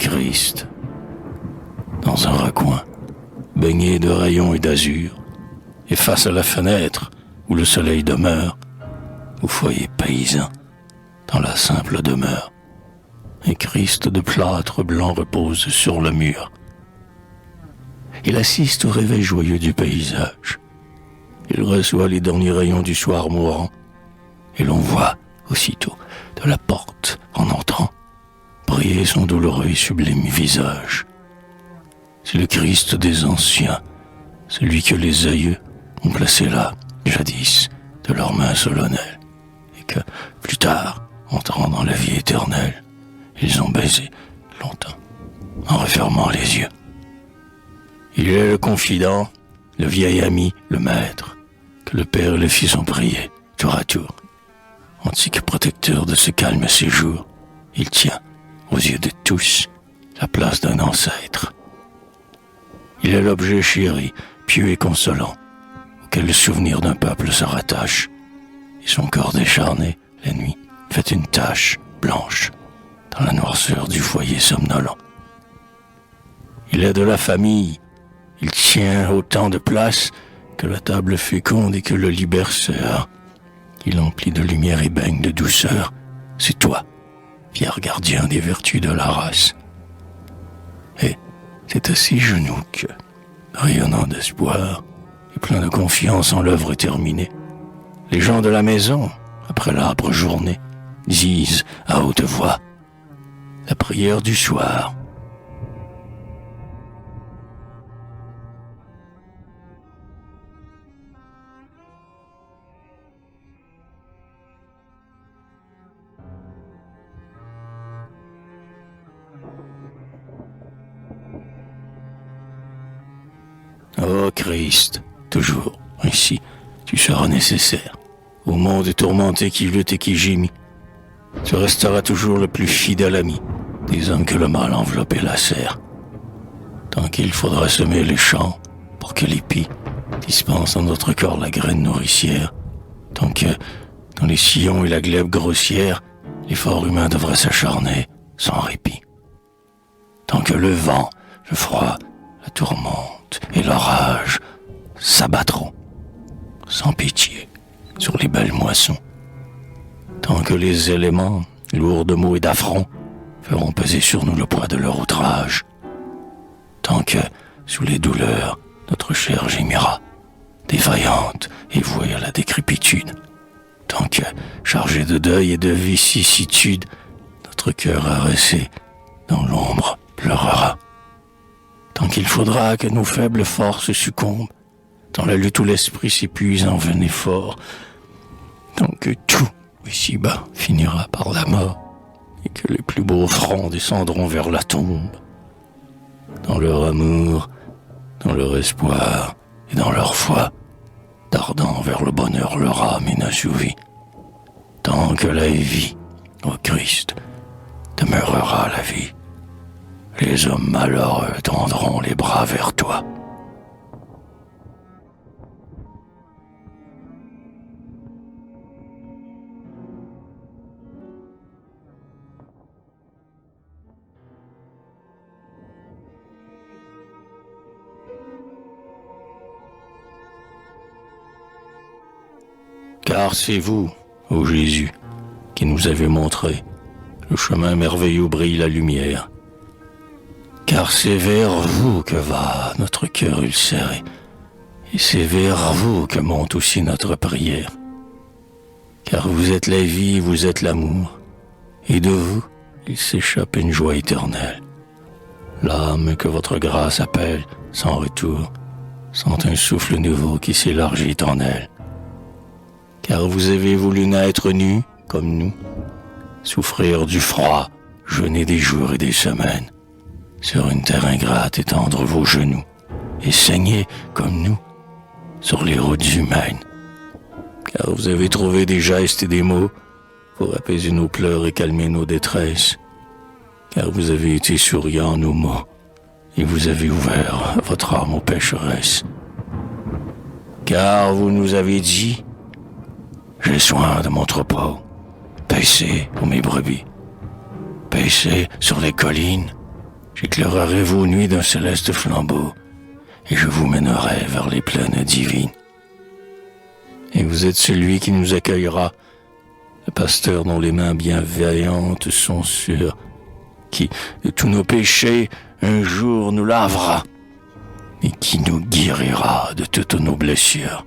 Christ, dans un recoin, baigné de rayons et d'azur, et face à la fenêtre où le soleil demeure, au foyer paysan, dans la simple demeure, un Christ de plâtre blanc repose sur le mur. Il assiste au réveil joyeux du paysage. Il reçoit les derniers rayons du soir mourant, et l'on voit aussitôt de la porte, en entrant, briller son douloureux et sublime visage. C'est le Christ des anciens, celui que les aïeux ont placé là, jadis, de leurs mains solennelles, et que, plus tard, entrant dans la vie éternelle, ils ont baisé longtemps, en refermant les yeux. Il est le confident, le vieil ami, le maître, que le père et le fils ont prié, tour à tour. Antique protecteur de ce calme séjour, il tient, aux yeux de tous, la place d'un ancêtre. Il est l'objet chéri, pieux et consolant, auquel le souvenir d'un peuple se rattache, et son corps décharné, la nuit, fait une tache blanche dans la noirceur du foyer somnolent. Il est de la famille, il tient autant de place que la table féconde et que le lit berceur. Il emplit de lumière et baigne de douceur. C'est toi, fier gardien des vertus de la race. Et c'est à ses genoux que, rayonnant d'espoir et plein de confiance en l'œuvre terminée, les gens de la maison, après l'âpre journée, disent à haute voix la prière du soir. Ô Christ, toujours, ainsi, tu seras nécessaire. Au monde tourmenté qui lutte et qui gémit, tu resteras toujours le plus fidèle ami des hommes que le mal enveloppe et lacère. Tant qu'il faudra semer les champs pour que l'épi dispense dans notre corps la graine nourricière, tant que, dans les sillons et la glèbe grossière, l'effort humain devra s'acharner sans répit. Tant que le vent, le froid, la tourmente et l'orage s'abattront, sans pitié, sur les belles moissons. Tant que les éléments, lourds de mots et d'affronts, feront peser sur nous le poids de leur outrage. Tant que, sous les douleurs, notre chair gémira, défaillante et vouée à la décrépitude. Tant que, chargé de deuil et de vicissitude, notre cœur arrêté, dans l'ombre, pleurera. Tant qu'il faudra que nos faibles forces succombent, dans la lutte où l'esprit s'épuise en vain effort, tant que tout, ici-bas, finira par la mort, et que les plus beaux fronts descendront vers la tombe, dans leur amour, dans leur espoir et dans leur foi, dardant vers le bonheur leur âme inassouvie, tant que la vie, ô Christ, demeurera la vie, les hommes malheureux tendront les bras vers toi. Car c'est vous, ô Jésus, qui nous avez montré le chemin merveilleux où brille la lumière. Car c'est vers vous que va notre cœur ulcéré, et c'est vers vous que monte aussi notre prière. Car vous êtes la vie, vous êtes l'amour, et de vous, il s'échappe une joie éternelle. L'âme que votre grâce appelle sans retour, sent un souffle nouveau qui s'élargit en elle. Car vous avez voulu naître nus, comme nous, souffrir du froid, jeûner des jours et des semaines, sur une terre ingrate étendre vos genoux, et saigner, comme nous, sur les routes humaines. Car vous avez trouvé des gestes et des mots pour apaiser nos pleurs et calmer nos détresses. Car vous avez été souriant à nos mots, et vous avez ouvert votre âme aux pécheresses. Car vous nous avez dit: j'ai soin de mon troupeau, paissez pour mes brebis, paissez sur les collines, J'éclairerai vos nuits d'un céleste flambeau, et je vous mènerai vers les plaines divines. Et vous êtes celui qui nous accueillera, le pasteur dont les mains bienveillantes sont sûres, qui, de tous nos péchés, un jour nous lavera, et qui nous guérira de toutes nos blessures.